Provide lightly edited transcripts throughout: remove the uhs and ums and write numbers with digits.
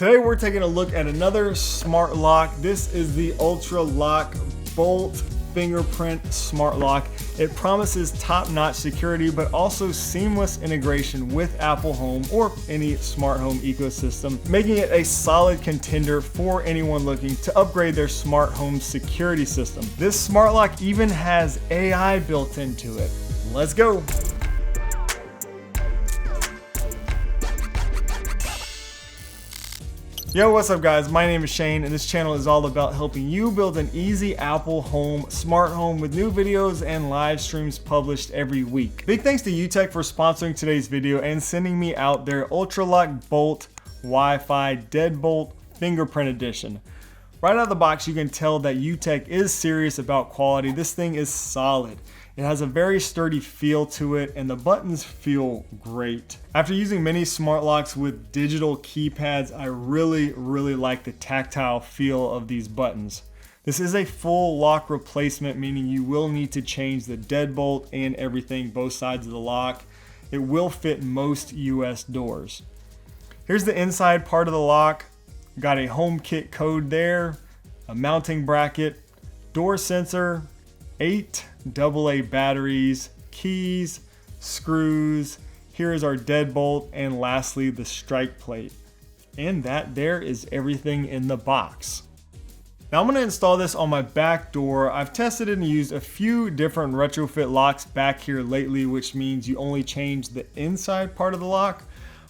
Today we're taking a look at another smart lock. This is the ULTRALOQ Bolt Fingerprint Smart Lock. It promises top-notch security, but also seamless integration with Apple Home or any smart home ecosystem, making it a solid contender for anyone looking to upgrade their smart home security system. This smart lock even has AI built into it. Let's go. Yo, what's up guys? My name is Shane and this channel is all about helping you build an easy Apple Home smart home with new videos and live streams published every week. Big thanks to UTech for sponsoring today's video and sending me out their ULTRALOQ Bolt Wi-Fi Deadbolt Fingerprint Edition. Right out of the box you can tell that UTech is serious about quality. This thing is solid. It has a very sturdy feel to it and the buttons feel great. After using many smart locks with digital keypads, I really like the tactile feel of these buttons. This is a full lock replacement, meaning you will need to change the deadbolt and everything, both sides of the lock. It will fit most US doors. Here's the inside part of the lock. Got a HomeKit code there, a mounting bracket, door sensor, 8 AA batteries, keys, screws. Here is our deadbolt, and lastly the strike plate. And that there is everything in the box. Now I'm going to install this on my back door. I've tested and used a few different retrofit locks back here lately, which means you only change the inside part of the lock.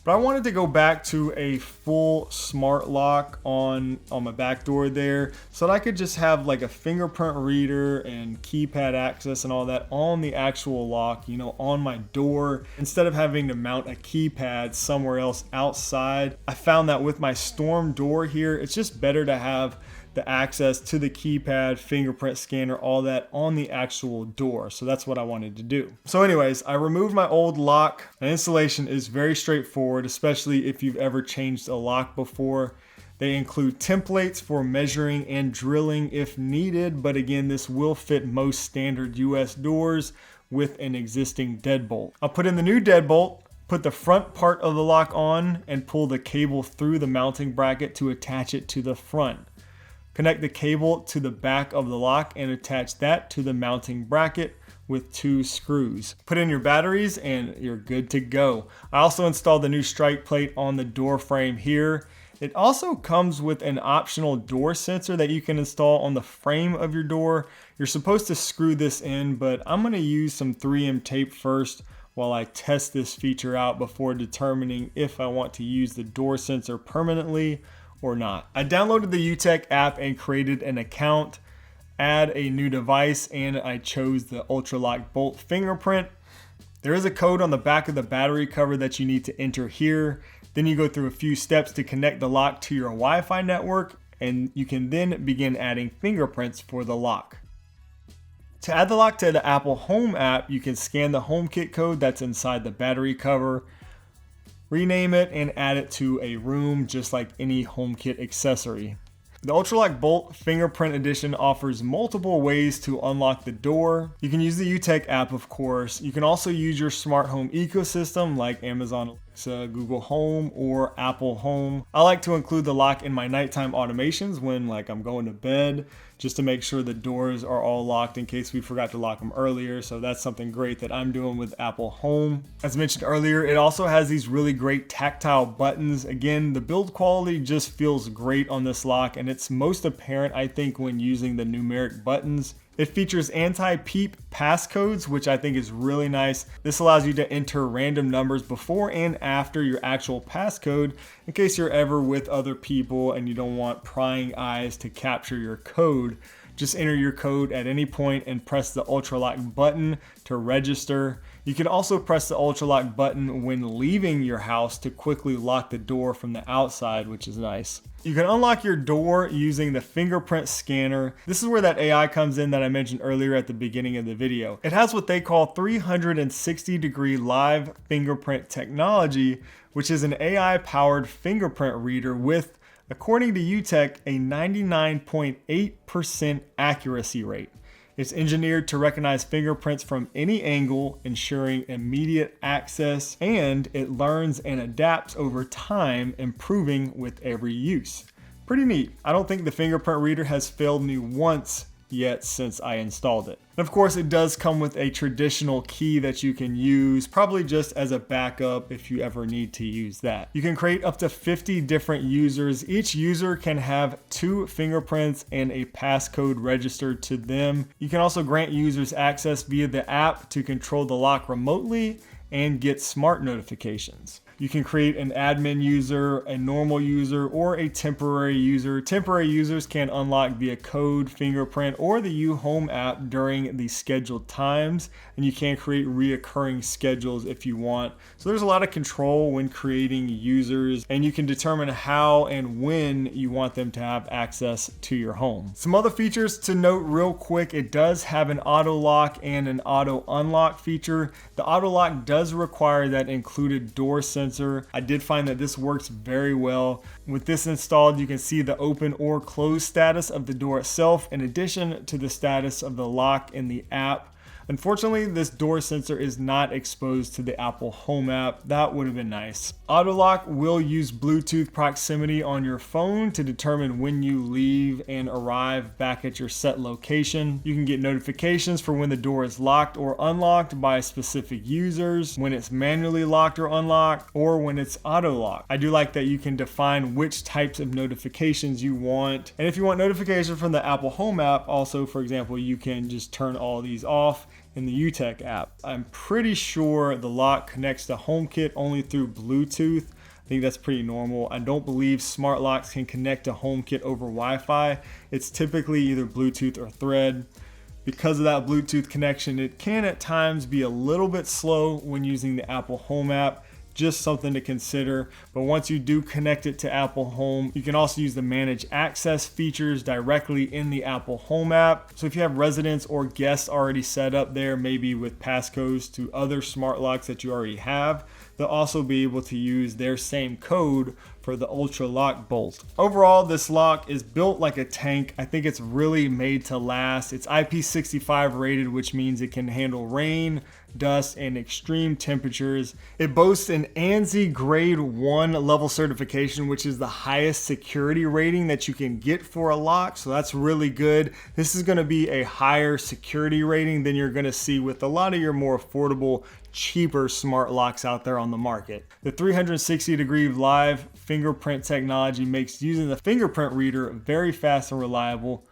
But I wanted to go back to a full smart lock on my back door there so that I could just have like a fingerprint reader and keypad access and all that on the actual lock, you know, on my door, instead of having to mount a keypad somewhere else outside. I found that with my storm door here, it's just better to have the access to the keypad, fingerprint scanner, all that on the actual door. So that's what I wanted to do. So anyways, I removed my old lock. The installation is very straightforward, especially if you've ever changed a lock before. They include templates for measuring and drilling if needed, but again, this will fit most standard US doors with an existing deadbolt. I'll put in the new deadbolt, put the front part of the lock on, and pull the cable through the mounting bracket to attach it to the front. Connect the cable to the back of the lock and attach that to the mounting bracket with 2 screws. Put in your batteries and you're good to go. I also installed the new strike plate on the door frame here. It also comes with an optional door sensor that you can install on the frame of your door. You're supposed to screw this in, but I'm going to use some 3M tape first while I test this feature out before determining if I want to use the door sensor permanently or not. I downloaded the UTech app and created an account, add a new device, and I chose the ULTRALOQ Bolt Fingerprint. There is a code on the back of the battery cover that you need to enter here. Then you go through a few steps to connect the lock to your Wi-Fi network, and you can then begin adding fingerprints for the lock. To add the lock to the Apple Home app, you can scan the HomeKit code that's inside the battery cover, rename it, and add it to a room just like any HomeKit accessory. The ULTRALOQ Bolt Fingerprint Edition offers multiple ways to unlock the door. You can use the UTech app, of course. You can also use your smart home ecosystem like Amazon Alexa, Google Home, or Apple Home. I like to include the lock in my nighttime automations when I'm going to bed, just to make sure the doors are all locked in case we forgot to lock them earlier. So that's something great that I'm doing with Apple Home. As mentioned earlier, it also has these really great tactile buttons. Again, the build quality just feels great on this lock, and it's most apparent, I think, when using the numeric buttons. It features anti-peep passcodes, which I think is really nice. This allows you to enter random numbers before and after your actual passcode in case you're ever with other people and you don't want prying eyes to capture your code. Just enter your code at any point and press the ULTRALOQ button to register. You can also press the ULTRALOQ button when leaving your house to quickly lock the door from the outside, which is nice. You can unlock your door using the fingerprint scanner. This is where that AI comes in that I mentioned earlier at the beginning of the video. It has what they call 360-degree live fingerprint technology, which is an AI-powered fingerprint reader with, according to UTech, a 99.8% accuracy rate. It's engineered to recognize fingerprints from any angle, ensuring immediate access, and it learns and adapts over time, improving with every use. Pretty neat. I don't think the fingerprint reader has failed me once yet since I installed it. And of course, it does come with a traditional key that you can use, probably just as a backup if you ever need to use that. You can create up to 50 different users. Each user can have 2 fingerprints and a passcode registered to them. You can also grant users access via the app to control the lock remotely and get smart notifications. You can create an admin user, a normal user, or a temporary user. Temporary users can unlock via code, fingerprint, or the UHome app during the scheduled times, and you can create reoccurring schedules if you want. So there's a lot of control when creating users, and you can determine how and when you want them to have access to your home. Some other features to note real quick: it does have an auto lock and an auto unlock feature. The auto lock does require that included door sensor. I did find that this works very well. With this installed, you can see the open or closed status of the door itself, in addition to the status of the lock in the app. Unfortunately, this door sensor is not exposed to the Apple Home app. That would have been nice. AutoLock will use Bluetooth proximity on your phone to determine when you leave and arrive back at your set location. You can get notifications for when the door is locked or unlocked by specific users, when it's manually locked or unlocked, or when it's auto-locked. I do like that you can define which types of notifications you want. And if you want notifications from the Apple Home app, also, for example, you can just turn all these off in the UTech app. I'm pretty sure the lock connects to HomeKit only through Bluetooth. I think that's pretty normal. I don't believe smart locks can connect to HomeKit over Wi-Fi. It's typically either Bluetooth or Thread. Because of that Bluetooth connection, it can at times be a little bit slow when using the Apple Home app. Just something to consider. But once you do connect it to Apple Home, you can also use the manage access features directly in the Apple Home app. So if you have residents or guests already set up there, maybe with passcodes to other smart locks that you already have, they'll also be able to use their same code for the ULTRALOQ bolt. Overall, this lock is built like a tank. I think it's really made to last. It's IP65 rated, which means it can handle rain, dust, and extreme temperatures. It boasts an ANSI Grade 1 level certification, which is the highest security rating that you can get for a lock, so that's really good. This is going to be a higher security rating than you're going to see with a lot of your more affordable, cheaper smart locks out there on the market. The 360-degree live fingerprint technology makes using the fingerprint reader very fast and reliable.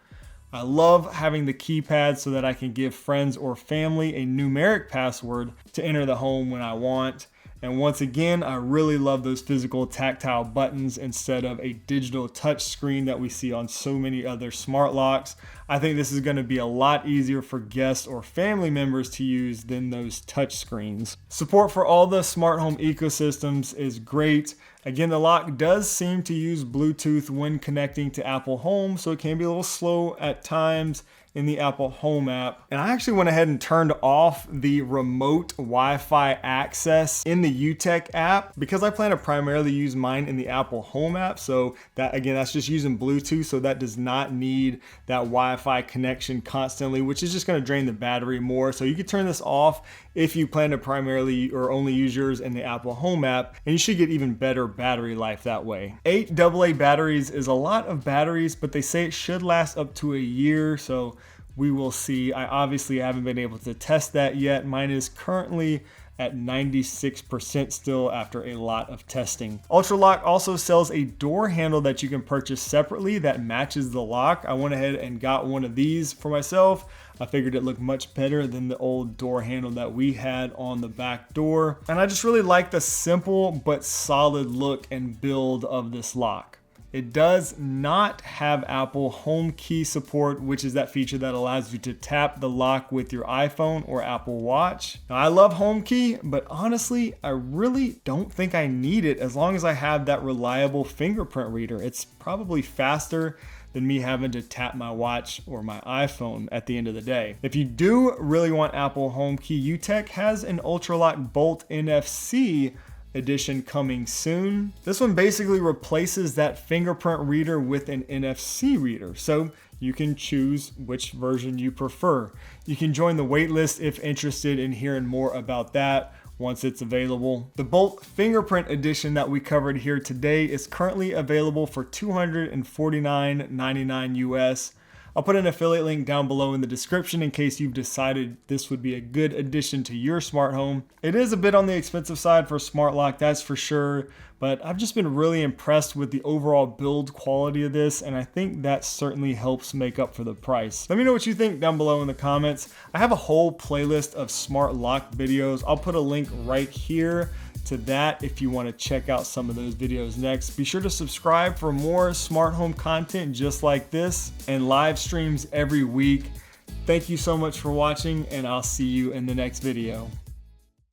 I love having the keypad so that I can give friends or family a numeric password to enter the home when I want. And once again, I really love those physical tactile buttons instead of a digital touch screen that we see on so many other smart locks. I think this is going to be a lot easier for guests or family members to use than those touch screens. Support for all the smart home ecosystems is great. Again, the lock does seem to use Bluetooth when connecting to Apple Home, so it can be a little slow at times in the Apple Home app. And I actually went ahead and turned off the remote Wi-Fi access in the UTech app because I plan to primarily use mine in the Apple Home app. So that, again, that's just using Bluetooth, so that does not need that Wi-Fi connection constantly, which is just going to drain the battery more. So you can turn this off if you plan to primarily or only use yours in the Apple Home app, and you should get even better battery life that way. 8 AA batteries is a lot of batteries, but they say it should last up to a year, so we will see. I obviously haven't been able to test that yet. Mine is currently at 96% still after a lot of testing. ULTRALOQ also sells a door handle that you can purchase separately that matches the lock. I went ahead and got one of these for myself. I figured it looked much better than the old door handle that we had on the back door. And I just really like the simple but solid look and build of this lock. It does not have Apple Home Key support, which is that feature that allows you to tap the lock with your iPhone or Apple Watch. Now, I love Home Key, but honestly, I really don't think I need it as long as I have that reliable fingerprint reader. It's probably faster than me having to tap my watch or my iPhone at the end of the day. If you do really want Apple Home Key, UTech has an ULTRALOQ Bolt NFC edition coming soon. This one basically replaces that fingerprint reader with an NFC reader, so you can choose which version you prefer. You can join the waitlist if interested in hearing more about that once it's available. The Bolt Fingerprint edition that we covered here today is currently available for $249.99 US. I'll put an affiliate link down below in the description in case you've decided this would be a good addition to your smart home. It is a bit on the expensive side for smart lock, that's for sure, but I've just been really impressed with the overall build quality of this, and I think that certainly helps make up for the price. Let me know what you think down below in the comments. I have a whole playlist of smart lock videos. I'll put a link right here to that if you want to check out some of those videos next. Be sure to subscribe for more smart home content just like this and live streams every week. Thank you so much for watching, and I'll see you in the next video.